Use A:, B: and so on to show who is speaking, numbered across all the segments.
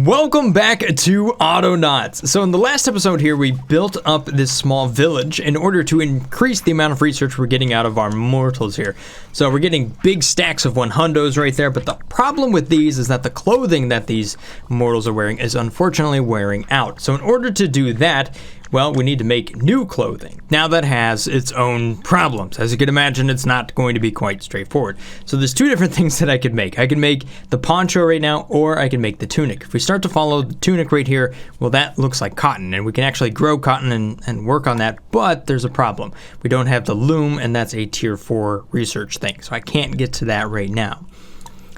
A: Welcome back to Autonauts. So in the last episode here, we built up this small village in order to increase the amount of research we're getting out of our mortals here. So we're getting big stacks of 100s right there, but the problem with these is that the clothing that these mortals are wearing is unfortunately wearing out. So in order to do that, well, we need to make new clothing. Now that has its own problems. As you can imagine, it's not going to be quite straightforward. So there's two different things that I could make. I can make the poncho right now, or I can make the tunic. If we start to follow the tunic right here, well, that looks like cotton, and we can actually grow cotton and work on that, but there's a problem. We don't have the loom, and that's a tier 4 research thing, so I can't get to that right now.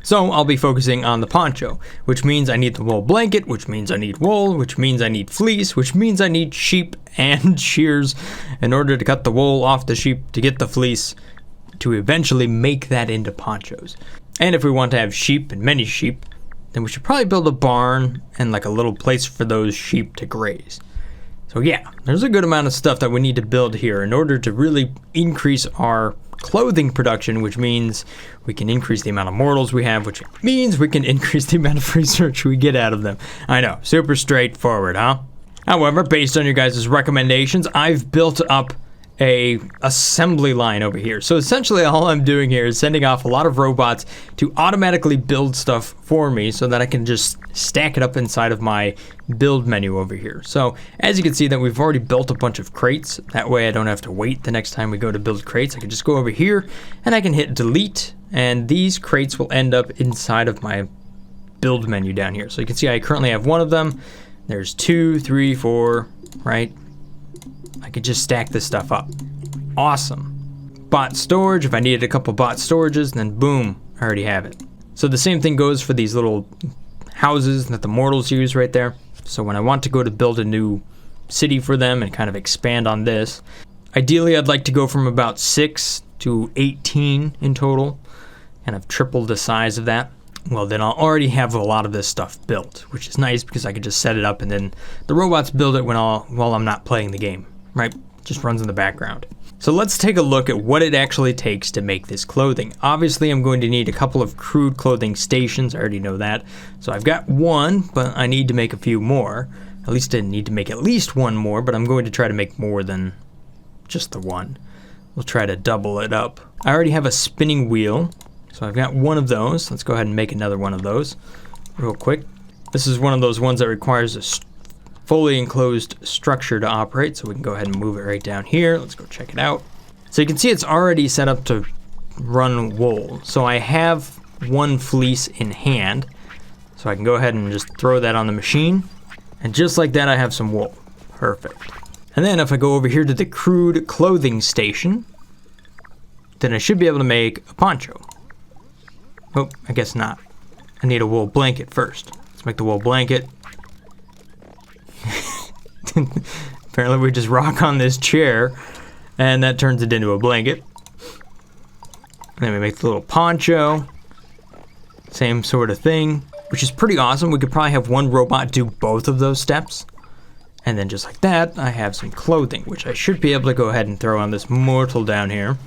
A: So I'll be focusing on the poncho, which means I need the wool blanket, which means I need wool, which means I need fleece, which means I need sheep and shears in order to cut the wool off the sheep to get the fleece to eventually make that into ponchos. And if we want to have sheep and many sheep, then we should probably build a barn and like a little place for those sheep to graze. So yeah, there's a good amount of stuff that we need to build here in order to really increase our clothing production, which means we can increase the amount of mortals we have, which means we can increase the amount of research we get out of them. I know, super straightforward, huh? However, based on your guys' recommendations, I've built up a assembly line over here. So essentially all I'm doing here is sending off a lot of robots to automatically build stuff for me so that I can just stack it up inside of my build menu over here. So as you can see that we've already built a bunch of crates. That way I don't have to wait the next time we go to build crates. I can just go over here and I can hit delete, and these crates will end up inside of my build menu down here. So you can see I currently have one of them. There's 2, 3, 4, right? I could just stack this stuff up. Awesome. Bot storage, if I needed a couple bot storages, then boom, I already have it. So the same thing goes for these little houses that the mortals use right there. So when I want to go to build a new city for them and kind of expand on this, ideally I'd like to go from about 6 to 18 in total, and I've tripled the size of that. Well, then I'll already have a lot of this stuff built, which is nice because I can just set it up and then the robots build it while I'm not playing the game. Right, just runs in the background. So let's take a look at what it actually takes to make this clothing. Obviously, I'm going to need a couple of crude clothing stations. I already know that. So I've got one, but I need to make a few more. At least I need to make at least one more, but I'm going to try to make more than just the one. We'll try to double it up. I already have a spinning wheel, so I've got one of those. Let's go ahead and make another one of those real quick. This is one of those ones that requires a fully enclosed structure to operate, so we can go ahead and move it right down here. Let's go check it out. So you can see it's already set up to run wool. So I have one fleece in hand, so I can go ahead and just throw that on the machine, and just like that I have some wool. Perfect. And then if I go over here to the crude clothing station, then I should be able to make a poncho. Oh, I guess not. I need a wool blanket first. Let's make the wool blanket. Apparently we just rock on this chair and that turns it into a blanket. And then we make the little poncho. Same sort of thing, which is pretty awesome. We could probably have one robot do both of those steps. And then just like that, I have some clothing, which I should be able to go ahead and throw on this mortal down here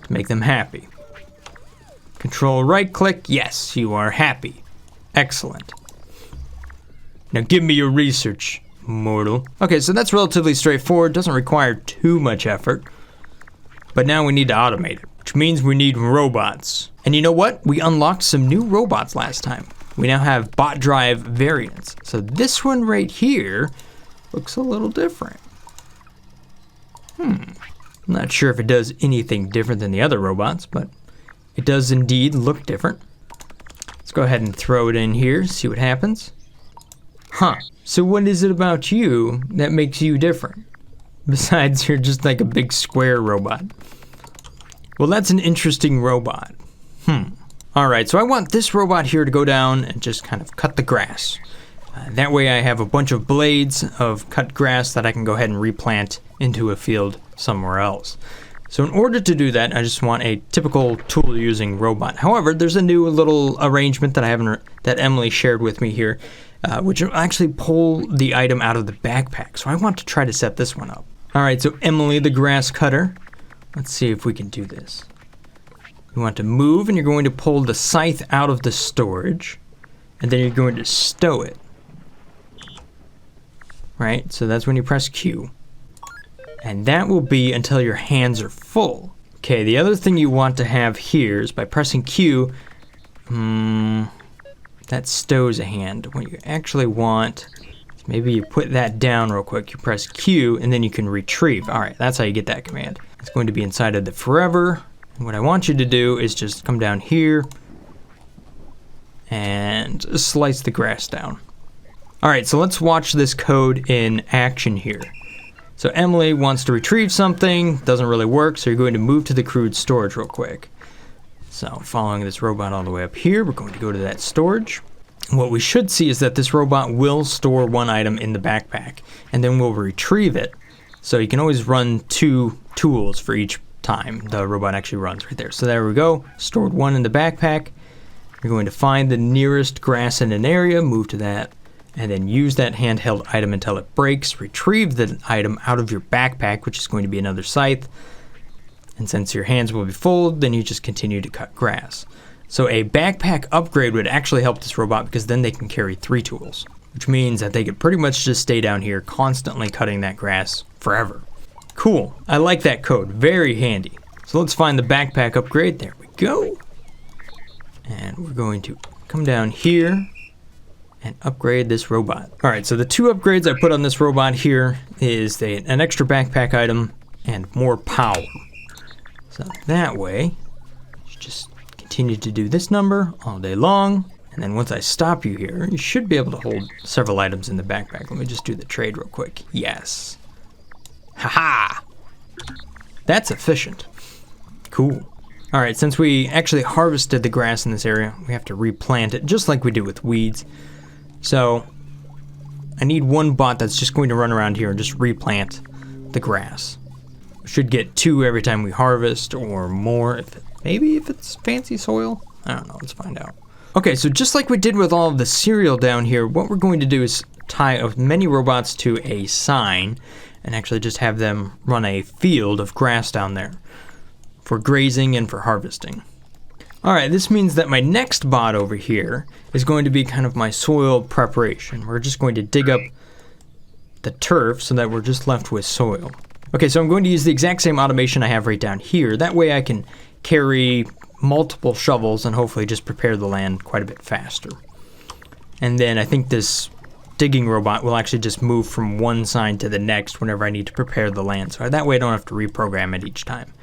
A: to make them happy. Control right click. Yes, you are happy. Excellent. Now give me your research, mortal. Okay, so that's relatively straightforward. Doesn't require too much effort. But now we need to automate it, which means we need robots. And you know what? We unlocked some new robots last time. We now have bot drive variants. So this one right here looks a little different. I'm not sure if it does anything different than the other robots, but it does indeed look different. Let's go ahead and throw it in here, see what happens. Huh, so what is it about you that makes you different? Besides you're just like a big square robot. Well, that's an interesting robot. Alright, so I want this robot here to go down and just kind of cut the grass. That way I have a bunch of blades of cut grass that I can go ahead and replant into a field somewhere else. So in order to do that, I just want a typical tool using robot. However, there's a new little arrangement that Emily shared with me here, which will actually pull the item out of the backpack. So I want to try to set this one up. All right, so Emily the grass cutter. Let's see if we can do this. You want to move and you're going to pull the scythe out of the storage, and then you're going to stow it. right? So that's when you press Q. And that will be until your hands are full. Okay, the other thing you want to have here is by pressing Q, that stows a hand. What you actually want is maybe you put that down real quick. You press Q and then you can retrieve. All right, that's how you get that command. It's going to be inside of the forever. And what I want you to do is just come down here and slice the grass down. All right, so let's watch this code in action here. So Emily wants to retrieve something, doesn't really work, so you're going to move to the crude storage real quick. So following this robot all the way up here, we're going to go to that storage. What we should see is that this robot will store one item in the backpack, and then we'll retrieve it. So you can always run 2 tools for each time the robot actually runs right there. So there we go, stored 1 in the backpack. You're going to find the nearest grass in an area, move to that, and then use that handheld item until it breaks. Retrieve the item out of your backpack, which is going to be another scythe. And since your hands will be full, then you just continue to cut grass. So a backpack upgrade would actually help this robot because then they can carry 3 tools, which means that they could pretty much just stay down here constantly cutting that grass forever. Cool. I like that code. Very handy. So let's find the backpack upgrade. There we go. And we're going to come down here and upgrade this robot. All right, so the 2 upgrades I put on this robot here is an extra backpack item and more power. So that way, just continue to do this number all day long. And then once I stop you here, you should be able to hold several items in the backpack. Let me just do the trade real quick. Yes. Haha! That's efficient. Cool. All right, since we actually harvested the grass in this area, we have to replant it just like we do with weeds. So I need 1 bot that's just going to run around here and just replant the grass. We should get 2 every time we harvest or more. Maybe if it's fancy soil? I don't know, let's find out. Okay, so just like we did with all of the cereal down here, what we're going to do is tie as many robots to a sign and actually just have them run a field of grass down there for grazing and for harvesting. All right, this means that my next bot over here is going to be kind of my soil preparation. We're just going to dig up the turf so that we're just left with soil. Okay, so I'm going to use the exact same automation I have right down here. That way I can carry multiple shovels and hopefully just prepare the land quite a bit faster. And then I think this digging robot will actually just move from one sign to the next whenever I need to prepare the land. So that way I don't have to reprogram it each time.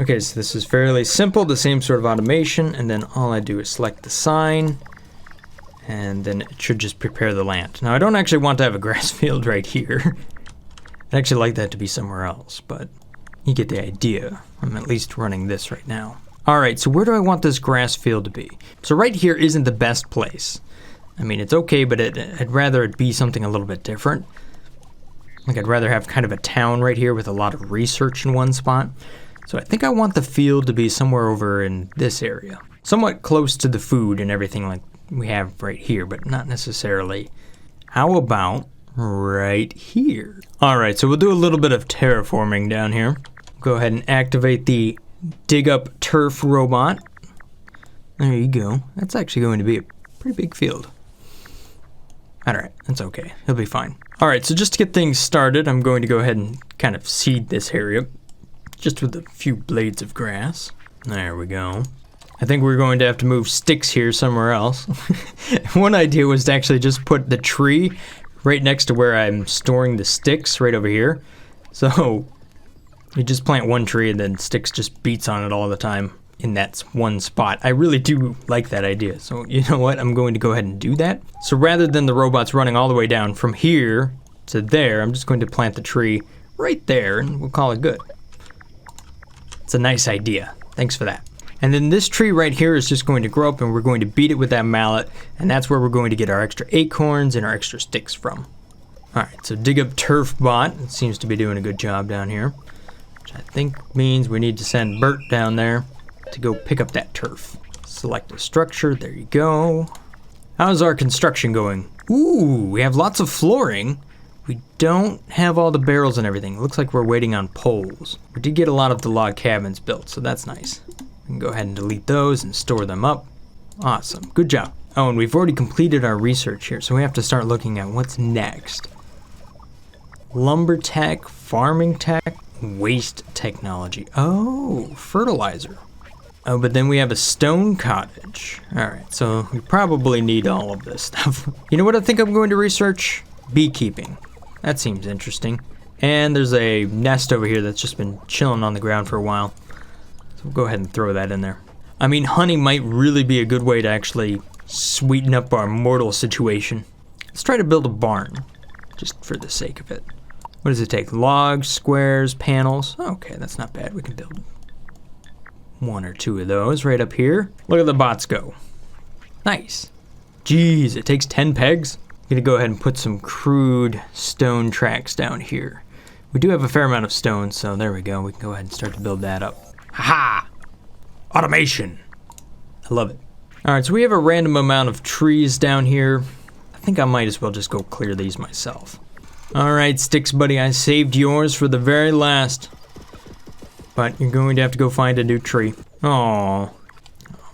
A: Okay, so this is fairly simple, the same sort of automation, and then all I do is select the sign, and then it should just prepare the land. Now I don't actually want to have a grass field right here. I'd actually like that to be somewhere else, but you get the idea. I'm at least running this right now. All right, so where do I want this grass field to be? So right here isn't the best place. I mean, it's okay, but I'd rather it be something a little bit different. Like I'd rather have kind of a town right here with a lot of research in one spot. So I think I want the field to be somewhere over in this area. Somewhat close to the food and everything like we have right here, but not necessarily. How about right here? All right, so we'll do a little bit of terraforming down here. Go ahead and activate the dig up turf robot. There you go. That's actually going to be a pretty big field. All right, that's okay. He'll be fine. All right, so just to get things started, I'm going to go ahead and kind of seed this area just with a few blades of grass. There we go. I think we're going to have to move sticks here somewhere else. One idea was to actually just put the tree right next to where I'm storing the sticks right over here. So you just plant one tree and then sticks just beats on it all the time in that one spot. I really do like that idea. So you know what? I'm going to go ahead and do that. So rather than the robots running all the way down from here to there, I'm just going to plant the tree right there and we'll call it good. It's a nice idea. Thanks for that. And then this tree right here is just going to grow up and we're going to beat it with that mallet, and that's where we're going to get our extra acorns and our extra sticks from. All right, so dig up turf bot. It seems to be doing a good job down here, which I think means we need to send Bert down there to go pick up that turf. Select a structure. There you go. How's our construction going? Ooh, we have lots of flooring. We don't have all the barrels and everything. It looks like we're waiting on poles. We did get a lot of the log cabins built, so that's nice. We can go ahead and delete those and store them up. Awesome, good job. Oh, and we've already completed our research here, so we have to start looking at what's next. Lumber tech, farming tech, waste technology. Oh, fertilizer. Oh, but then we have a stone cottage. All right, so we probably need all of this stuff. You know what I think I'm going to research? Beekeeping. That seems interesting. And there's a nest over here that's just been chilling on the ground for a while. So we'll go ahead and throw that in there. I mean, honey might really be a good way to actually sweeten up our mortal situation. Let's try to build a barn, just for the sake of it. What does it take? Logs, squares, panels. Okay, that's not bad. We can build one or two of those right up here. Look at the bots go. Nice. Jeez, it takes 10 pegs. I'm gonna go ahead and put some crude stone tracks down here. We do have a fair amount of stone, so there we go. We can go ahead and start to build that up. Ha-ha! Automation. I love it. All right, so we have a random amount of trees down here. I think I might as well just go clear these myself. All right, Sticks buddy, I saved yours for the very last. But you're going to have to go find a new tree. Oh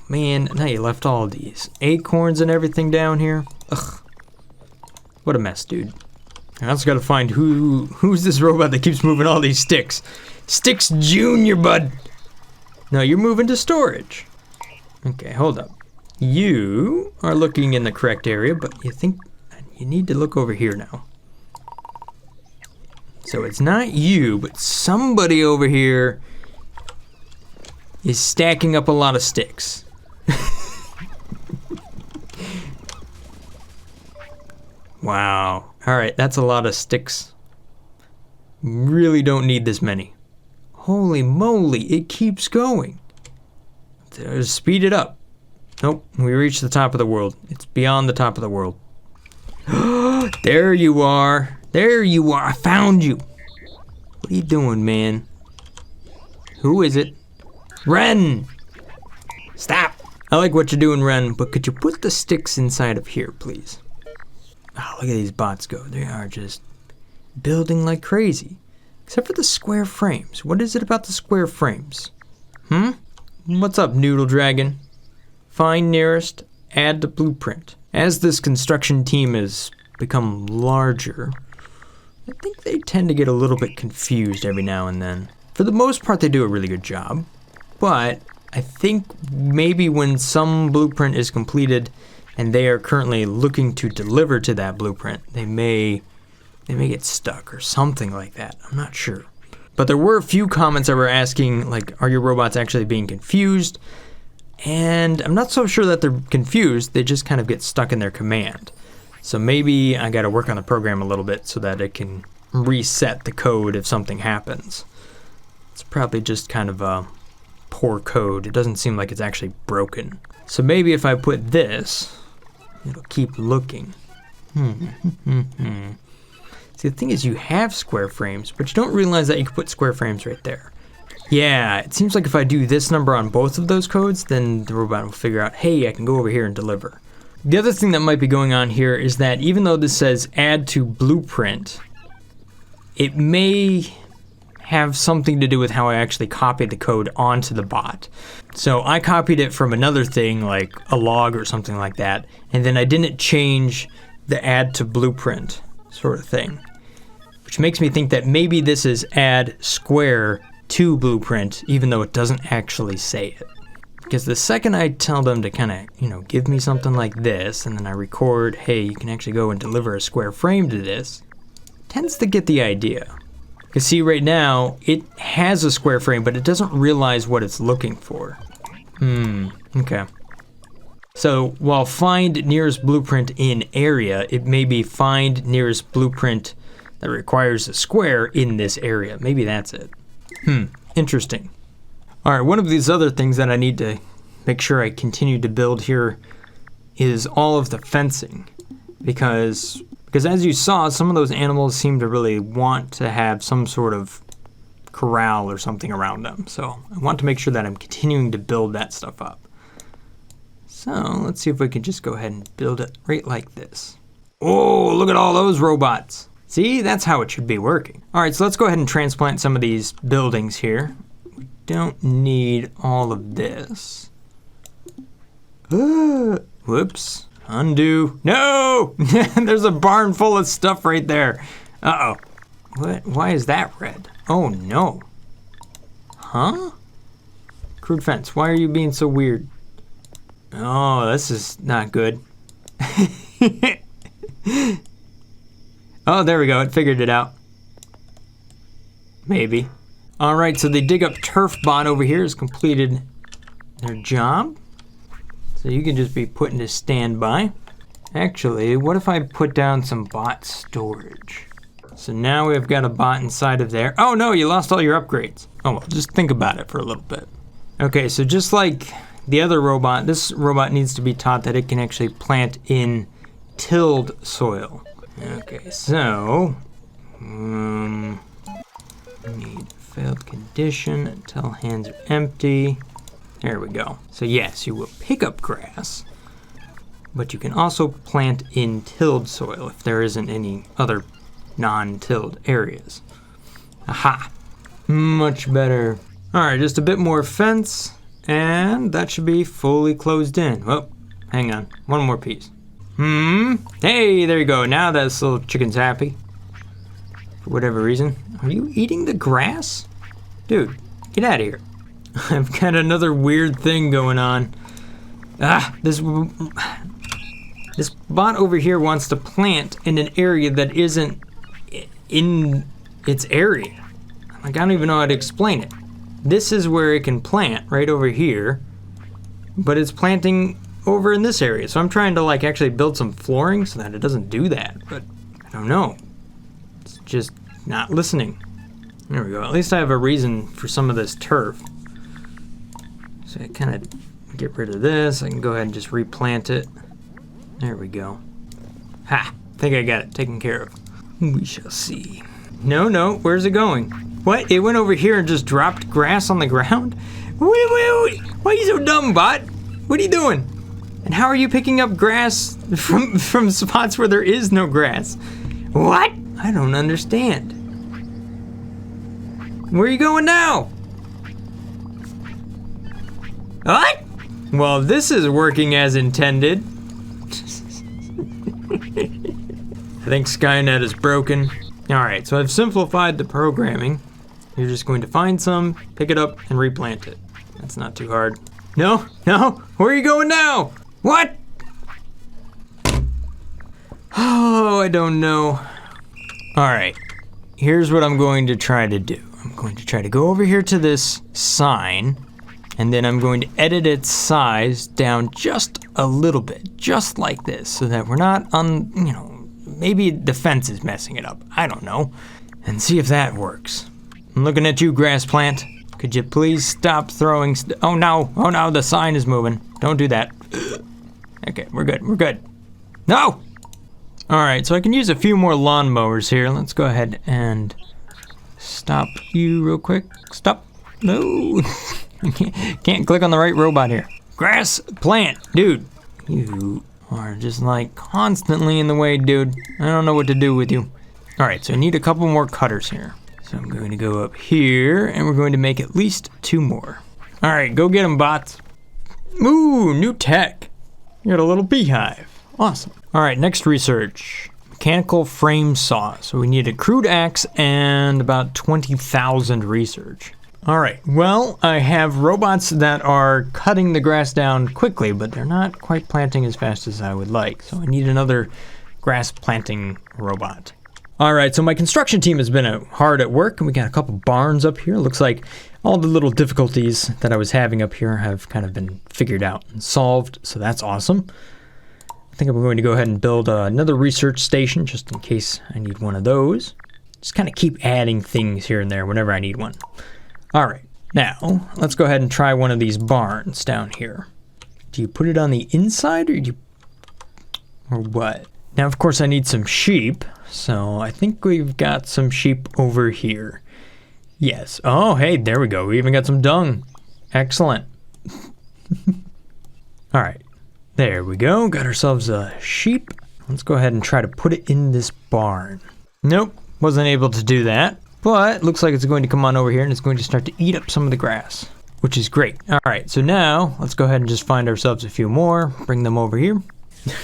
A: man, now you left all of these acorns and everything down here. Ugh. What a mess, dude. I also gotta find who's this robot that keeps moving all these sticks. Sticks Junior, bud. No, you're moving to storage. Okay, hold up. You are looking in the correct area, but you think you need to look over here now. So it's not you, but somebody over here is stacking up a lot of sticks. Wow. All right, that's a lot of sticks. Really don't need this many. Holy moly, it keeps going. Speed it up. Nope, we reached the top of the world. It's beyond the top of the world. There you are. There you are. I found you. What are you doing, man? Who is it? Ren! Stop! I like what you're doing, Ren, but could you put the sticks inside of here, please? Oh, look at these bots go. They are just building like crazy. Except for the square frames. What is it about the square frames? What's up, Noodle Dragon? Find nearest, add to blueprint. As this construction team has become larger, I think they tend to get a little bit confused every now and then. For the most part, they do a really good job. But I think maybe when some blueprint is completed and they are currently looking to deliver to that blueprint, they may get stuck or something like that. I'm not sure. But there were a few comments that were asking, like, are your robots actually being confused? And I'm not so sure that they're confused. They just kind of get stuck in their command. So maybe I got to work on the program a little bit so that it can reset the code if something happens. It's probably just kind of a poor code. It doesn't seem like it's actually broken. So maybe if I put this, it'll keep looking. See, the thing is you have square frames, but you don't realize that you can put square frames right there. Yeah, it seems like if I do this number on both of those codes, then the robot will figure out, hey, I can go over here and deliver. The other thing that might be going on here is that even though this says add to blueprint, it may have something to do with how I actually copied the code onto the bot. So I copied it from another thing like a log or something like that, and then I didn't change the add to blueprint sort of thing, which makes me think that maybe this is add square to blueprint, even though it doesn't actually say it. Because the second I tell them to kind of, give me something like this, and then I record, hey, you can actually go and deliver a square frame to this, it tends to get the idea. Because see, right now, it has a square frame, but it doesn't realize what it's looking for. Okay. So while find nearest blueprint in area, it may be find nearest blueprint that requires a square in this area. Maybe that's it. Interesting. All right, one of these other things that I need to make sure I continue to build here is all of the fencing. Because as you saw, some of those animals seem to really want to have some sort of corral or something around them. So I want to make sure that I'm continuing to build that stuff up. So let's see if we can just go ahead and build it right like this. Oh, look at all those robots. See, that's how it should be working. All right, so let's go ahead and transplant some of these buildings here. We don't need all of this. Whoops, undo. No, there's a barn full of stuff right there. Uh-oh, What? Why is that red? Oh no. Huh? Crude fence, why are you being so weird? Oh, this is not good. Oh, there we go, it figured it out. Maybe. Alright, so the dig up turf bot over here has completed their job. So you can just be put into standby. Actually, what if I put down some bot storage? So now we've got a bot inside of there. Oh no, you lost all your upgrades. Oh well, just think about it for a little bit. Okay, so just like the other robot, this robot needs to be taught that it can actually plant in tilled soil. Okay, so need failed condition until hands are empty. There we go. So yes, you will pick up grass, but you can also plant in tilled soil if there isn't any other non-tilled areas. Aha! Much better. All right, just a bit more fence, and that should be fully closed in. Oh, hang on, one more piece. Hey, there you go. Now this little chicken's happy. For whatever reason. Are you eating the grass? Dude, get out of here. I've got another weird thing going on. This bot over here wants to plant in an area that isn't in its area. Like, I don't even know how to explain it. This is where it can plant, right over here, but it's planting over in this area. So I'm trying to like actually build some flooring so that it doesn't do that, but I don't know. It's just not listening. There we go. At least I have a reason for some of this turf. So I kind of get rid of this. I can go ahead and just replant it. There we go. Ha! Think I got it taken care of. We shall see. No, where's it going? What? It went over here and just dropped grass on the ground? Wait. Why are you so dumb, bot? What are you doing? And how are you picking up grass from spots where there is no grass? What? I don't understand. Where are you going now? What? Well, this is working as intended. I think Skynet is broken. Alright, so I've simplified the programming. You're just going to find some, pick it up, and replant it. That's not too hard. No, where are you going now? What? Oh, I don't know. Alright, here's what I'm going to try to do. I'm going to try to go over here to this sign, and then I'm going to edit its size down just a little bit, just like this, so that we're not on, maybe the fence is messing it up. I don't know. And see if that works. I'm looking at you, grass plant. Could you please stop throwing oh no, the sign is moving. Don't do that. Okay, we're good. No! Alright, so I can use a few more lawnmowers here. Let's go ahead and stop you real quick. Stop. No. Can't click on the right robot here. Grass plant, dude. You are just like constantly in the way, dude. I don't know what to do with you. Alright, so I need a couple more cutters here. So I'm going to go up here, and we're going to make at least 2 more. Alright, go get them, bots. Ooh, new tech. You got a little beehive. Awesome. Alright, next research. Mechanical frame saw. So we need a crude axe and about 20,000 research. Alright, well, I have robots that are cutting the grass down quickly, but they're not quite planting as fast as I would like. So I need another grass planting robot. Alright, so my construction team has been hard at work, and we got a couple barns up here. Looks like all the little difficulties that I was having up here have kind of been figured out and solved, so that's awesome. I think I'm going to go ahead and build another research station, just in case I need one of those. Just kind of keep adding things here and there whenever I need one. Alright, now, let's go ahead and try one of these barns down here. Do you put it on the inside, or what? Now, of course, I need some sheep, so I think we've got some sheep over here. Yes. Oh, hey, there we go. We even got some dung. Excellent. All right. There we go. Got ourselves a sheep. Let's go ahead and try to put it in this barn. Nope. Wasn't able to do that. But looks like it's going to come on over here and it's going to start to eat up some of the grass, which is great. All right. So now let's go ahead and just find ourselves a few more. Bring them over here.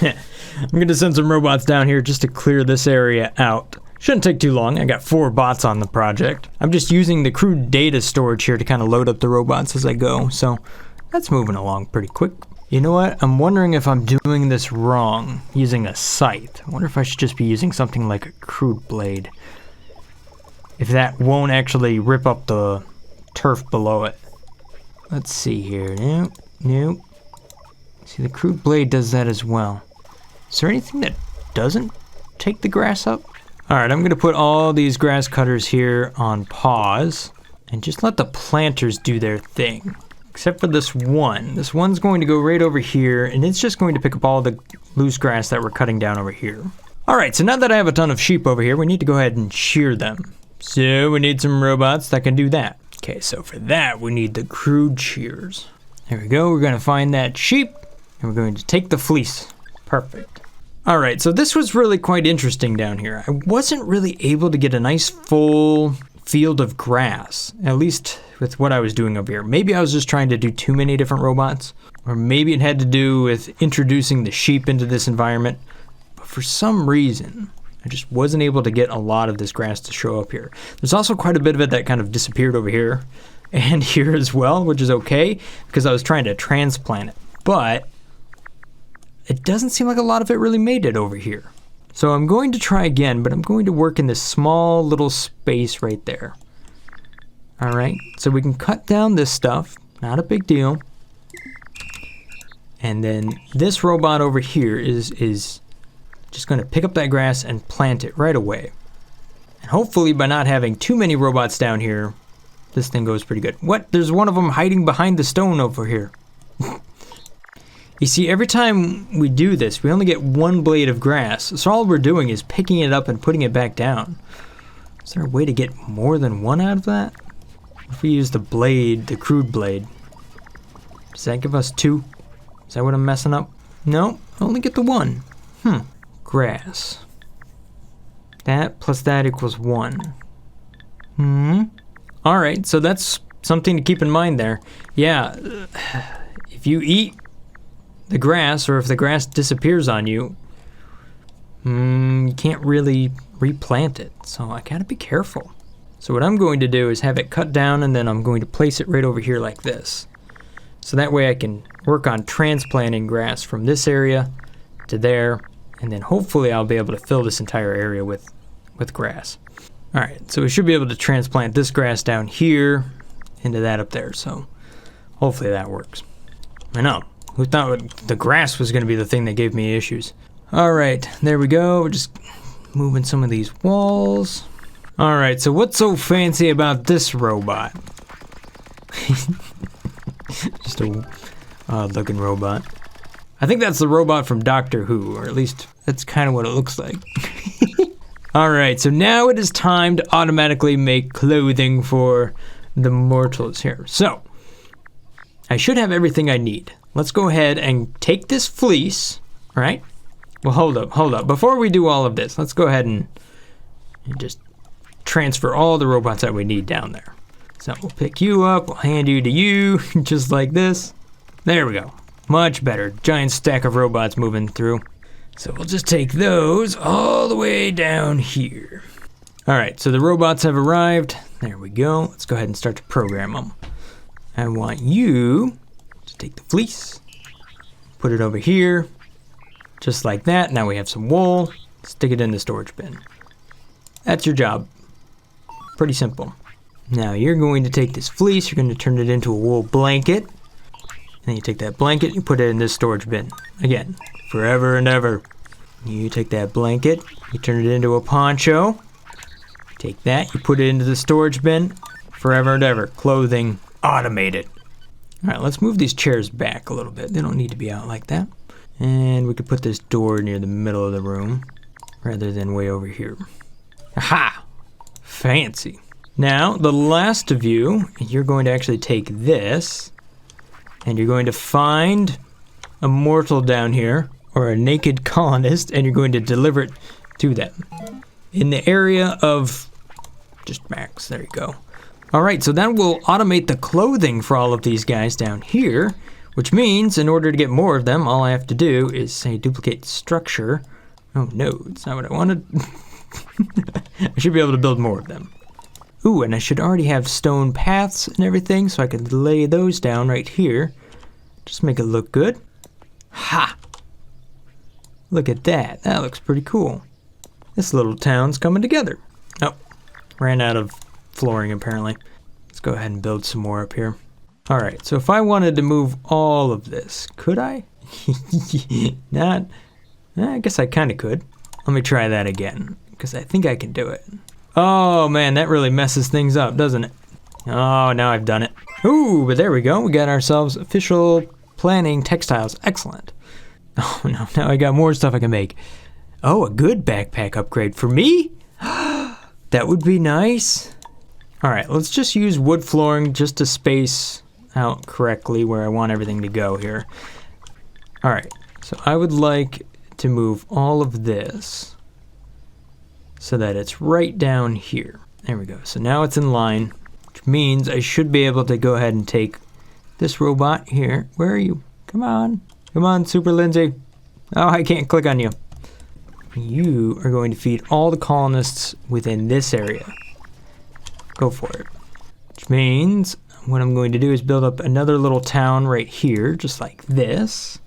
A: I'm going to send some robots down here just to clear this area out, Shouldn't take too long. I got 4 bots on the project. I'm just using the crude data storage here to kind of load up the robots as I go, so that's moving along pretty quick. You know what? I'm wondering if I'm doing this wrong, using a scythe. I wonder if I should just be using something like a crude blade. If that won't actually rip up the turf below it. Let's see here. Nope. See, the crude blade does that as well. Is there anything that doesn't take the grass up? Alright, I'm going to put all these grass cutters here on pause and just let the planters do their thing. Except for this one. This one's going to go right over here, and it's just going to pick up all the loose grass that we're cutting down over here. Alright, so now that I have a ton of sheep over here, we need to go ahead and shear them. So we need some robots that can do that. Okay, so for that, we need the crude shears. There we go, we're going to find that sheep, and we're going to take the fleece. Perfect. Alright, so this was really quite interesting down here. I wasn't really able to get a nice full field of grass, at least with what I was doing over here. Maybe I was just trying to do too many different robots, or maybe it had to do with introducing the sheep into this environment. But for some reason, I just wasn't able to get a lot of this grass to show up here. There's also quite a bit of it that kind of disappeared over here and here as well, which is okay because I was trying to transplant it. But it doesn't seem like a lot of it really made it over here. So I'm going to try again, but I'm going to work in this small little space right there. Alright, so we can cut down this stuff, not a big deal. And then this robot over here is just going to pick up that grass and plant it right away. And hopefully by not having too many robots down here, this thing goes pretty good. What? There's one of them hiding behind the stone over here. You see, every time we do this, we only get 1 blade of grass. So all we're doing is picking it up and putting it back down. Is there a way to get more than 1 out of that? If we use the blade, the crude blade, does that give us 2? Is that what I'm messing up? No, I only get the 1. Grass. That plus that equals 1. Alright, so that's something to keep in mind there. Yeah, if you eat the grass, or if the grass disappears on you, you can't really replant it. So I gotta be careful. So what I'm going to do is have it cut down, and then I'm going to place it right over here like this. So that way I can work on transplanting grass from this area to there, and then hopefully I'll be able to fill this entire area with grass. Alright, so we should be able to transplant this grass down here into that up there, so hopefully that works. I know. Who thought the grass was going to be the thing that gave me issues? Alright, there we go. We're just moving some of these walls. Alright, so what's so fancy about this robot? Just a odd looking robot. I think that's the robot from Doctor Who, or at least that's kind of what it looks like. Alright, so now it is time to automatically make clothing for the mortals here. So, I should have everything I need. Let's go ahead and take this fleece, right? Well, hold up. Before we do all of this, let's go ahead and just transfer all the robots that we need down there. So we'll pick you up, we'll hand you to you, just like this. There we go. Much better. Giant stack of robots moving through. So we'll just take those all the way down here. Alright, so the robots have arrived. There we go. Let's go ahead and start to program them. I want you to take the fleece, put it over here, just like that. Now we have some wool. Stick it in the storage bin. That's your job. Pretty simple. Now you're going to take this fleece, you're going to turn it into a wool blanket. Then you take that blanket, you put it in this storage bin. Again, forever and ever. You take that blanket, you turn it into a poncho. Take that, you put it into the storage bin. Forever and ever. Clothing automated. Alright, let's move these chairs back a little bit. They don't need to be out like that. And we could put this door near the middle of the room rather than way over here. Aha! Fancy. Now, the last of you, you're going to actually take this and you're going to find a mortal down here, or a naked colonist, and you're going to deliver it to them in the area of just max. There you go. Alright, so that will automate the clothing for all of these guys down here, which means in order to get more of them, all I have to do is say duplicate structure. Oh no, it's not what I wanted. I should be able to build more of them. Ooh, and I should already have stone paths and everything, so I can lay those down right here. Just make it look good. Ha! Look at that. That looks pretty cool. This little town's coming together. Oh, ran out of flooring apparently. Let's go ahead and build some more up here. All right, so if I wanted to move all of this, could I? Not. I guess I kind of could. Let me try that again, because I think I can do it. Oh man, that really messes things up, doesn't it? Oh, now I've done it. Ooh, but there we go. We got ourselves official planning textiles. Excellent. Oh no, now I got more stuff I can make. Oh, a good backpack upgrade for me? That would be nice. All right, let's just use wood flooring just to space out correctly where I want everything to go here. All right, so I would like to move all of this so that it's right down here. There we go. So now it's in line, which means I should be able to go ahead and take this robot here. Where are you? Come on. Come on, Super Lindsay. Oh, I can't click on you. You are going to feed all the colonists within this area. Go for it. Which means what I'm going to do is build up another little town right here, just like this,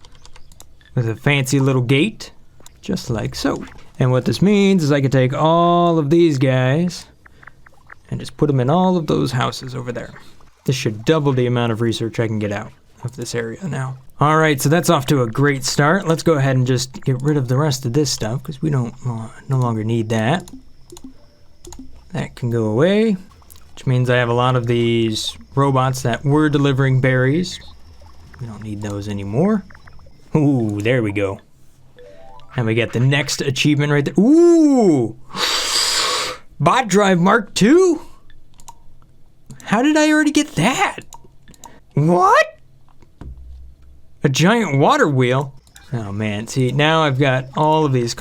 A: with a fancy little gate, just like so. And what this means is I can take all of these guys and just put them in all of those houses over there. This should double the amount of research I can get out of this area now. All right, so that's off to a great start. Let's go ahead and just get rid of the rest of this stuff because we don't no longer need that. That can go away, which means I have a lot of these robots that were delivering berries. We don't need those anymore. Ooh, there we go. And we get the next achievement right there. Ooh! Bot Drive Mark II? How did I already get that? What? A giant water wheel? Oh man, see, now I've got all of these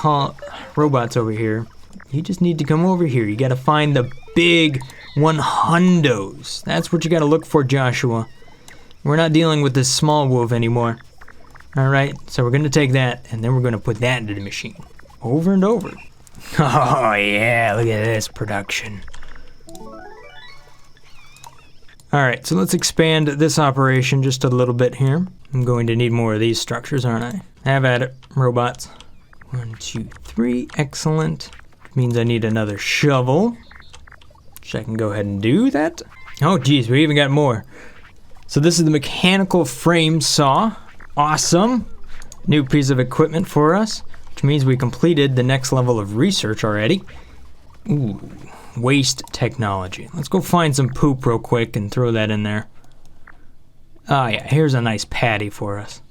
A: robots over here. You just need to come over here. You gotta find the big 100s. That's what you gotta look for, Joshua. We're not dealing with this small wolf anymore. All right, so we're gonna take that and then we're gonna put that into the machine. Over and over. Oh yeah, look at this production. All right, so let's expand this operation just a little bit here. I'm going to need more of these structures, aren't I? Have at it, robots. 1, 2, 3, excellent. Which means I need another shovel, which I can go ahead and do that. Oh geez, we even got more. So this is the mechanical frame saw. Awesome. New piece of equipment for us, which means we completed the next level of research already. Ooh, waste technology. Let's go find some poop real quick and throw that in there. Oh yeah, here's a nice patty for us.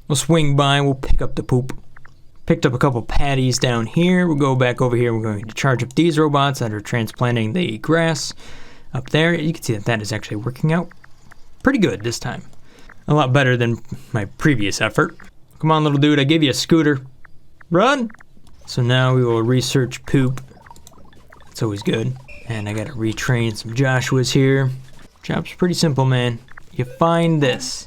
A: We'll swing by and we'll pick up the poop. Picked up a couple patties down here. We'll go back over here. We're going to charge up these robots that are transplanting the grass up there. You can see that that is actually working out pretty good this time. A lot better than my previous effort. Come on, little dude, I gave you a scooter. Run! So now we will research poop. That's always good. And I gotta retrain some Joshuas here. Job's pretty simple, man. You find this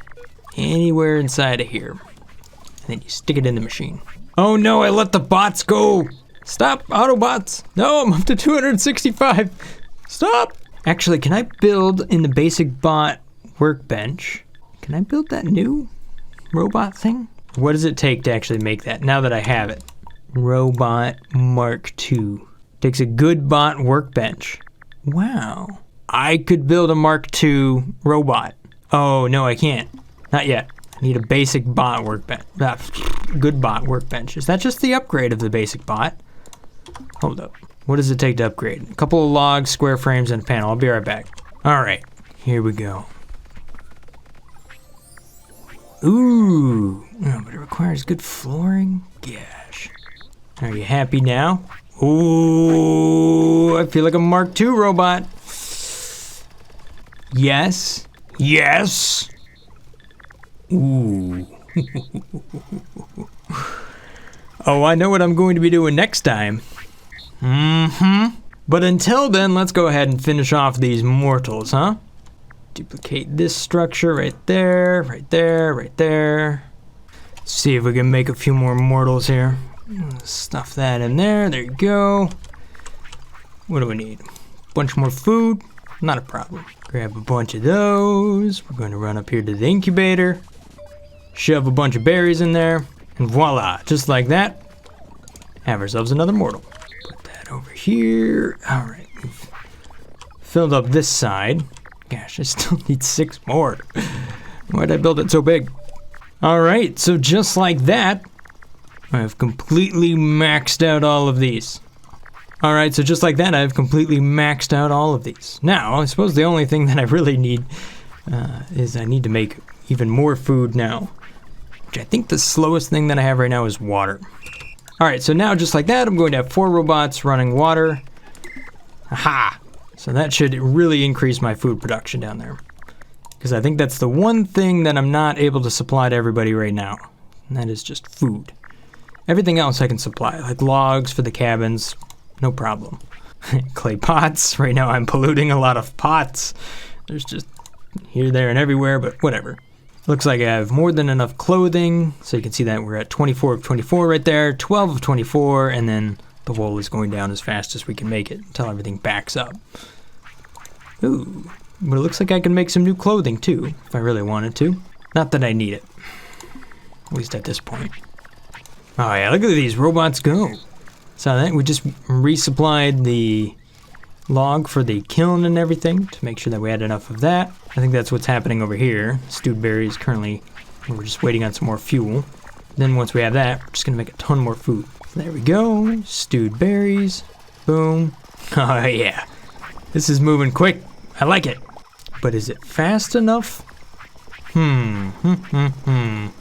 A: anywhere inside of here, and then you stick it in the machine. Oh no, I let the bots go! Stop, Autobots! No, I'm up to 265! Stop! Actually, can I build in the basic bot workbench? Can I build that new robot thing? What does it take to actually make that, now that I have it? Robot Mark II. Takes a good bot workbench. Wow. I could build a Mark II robot. Oh, no, I can't. Not yet. I need a basic bot workbench. Good bot workbench. Is that just the upgrade of the basic bot? Hold up. What does it take to upgrade? A couple of logs, square frames, and a panel. I'll be right back. All right, here we go. Ooh, oh, but it requires good flooring. Gosh. Are you happy now? Ooh, I feel like a Mark II robot. Yes. Yes. Ooh. Oh, I know what I'm going to be doing next time. Mm-hmm. But until then, let's go ahead and finish off these mortals, huh? Duplicate this structure right there, right there, right there. See if we can make a few more mortals here. Stuff that in there. There you go. What do we need? Bunch more food? Not a problem. Grab a bunch of those. We're going to run up here to the incubator. Shove a bunch of berries in there. And voila, just like that. Have ourselves another mortal. Put that over here. All right, we've filled up this side. Gosh, I still need 6 more. Why'd I build it so big? All right, so just like that, I've completely maxed out all of these. All right, so just like that, I've completely maxed out all of these. Now, I suppose the only thing that I really need is I need to make even more food now. Which I think the slowest thing that I have right now is water. All right, so now just like that, I'm going to have 4 robots running water. Aha! So that should really increase my food production down there. Because I think that's the one thing that I'm not able to supply to everybody right now. And that is just food. Everything else I can supply, like logs for the cabins. No problem. Clay pots. Right now I'm polluting a lot of pots. There's just here, there, and everywhere, but whatever. Looks like I have more than enough clothing. So you can see that we're at 24 of 24 right there, 12 of 24, and then the wool is going down as fast as we can make it until everything backs up. Ooh, but it looks like I can make some new clothing too, if I really wanted to. Not that I need it. At least at this point. Oh yeah, look at these robots go. So that we just resupplied the log for the kiln and everything to make sure that we had enough of that. I think that's what's happening over here. Stewed berries currently, we're just waiting on some more fuel. Then once we have that, we're just gonna make a ton more food. So there we go, stewed berries, boom. Oh yeah, this is moving quick. I like it. But is it fast enough? I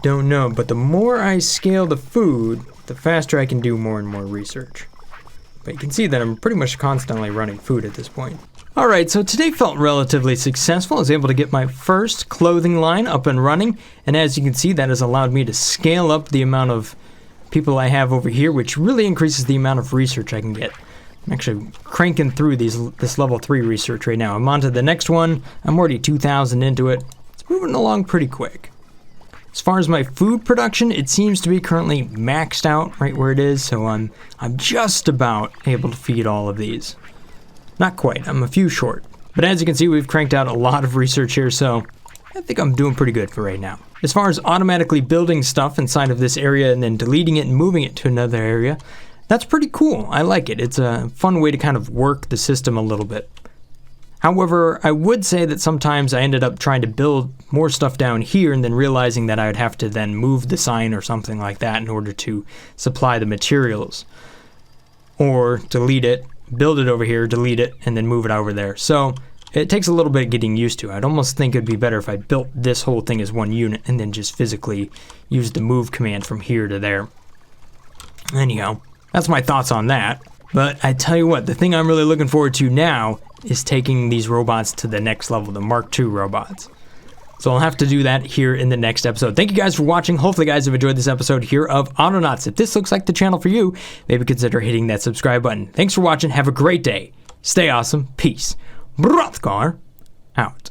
A: don't know, but the more I scale the food, the faster I can do more and more research. But you can see that I'm pretty much constantly running food at this point. Alright, so today felt relatively successful. I was able to get my first clothing line up and running, and as you can see, that has allowed me to scale up the amount of people I have over here, which really increases the amount of research I can get. I'm actually cranking through this level 3 research right now. I'm on to the next one. I'm already 2,000 into it. It's moving along pretty quick. As far as my food production, it seems to be currently maxed out right where it is, so I'm just about able to feed all of these. Not quite, I'm a few short. But as you can see, we've cranked out a lot of research here, so I think I'm doing pretty good for right now. As far as automatically building stuff inside of this area and then deleting it and moving it to another area, that's pretty cool. I like it. It's a fun way to kind of work the system a little bit. However, I would say that sometimes I ended up trying to build more stuff down here and then realizing that I would have to then move the sign or something like that in order to supply the materials. Or delete it, build it over here, delete it, and then move it over there. So it takes a little bit of getting used to. I'd almost think it'd be better if I built this whole thing as one unit and then just physically used the move command from here to there. Anyhow, that's my thoughts on that. But I tell you what, the thing I'm really looking forward to now is taking these robots to the next level, the Mark II robots. So I'll have to do that here in the next episode. Thank you guys for watching. Hopefully you guys have enjoyed this episode here of Autonauts. If this looks like the channel for you, maybe consider hitting that subscribe button. Thanks for watching. Have a great day. Stay awesome. Peace. Brothgar out.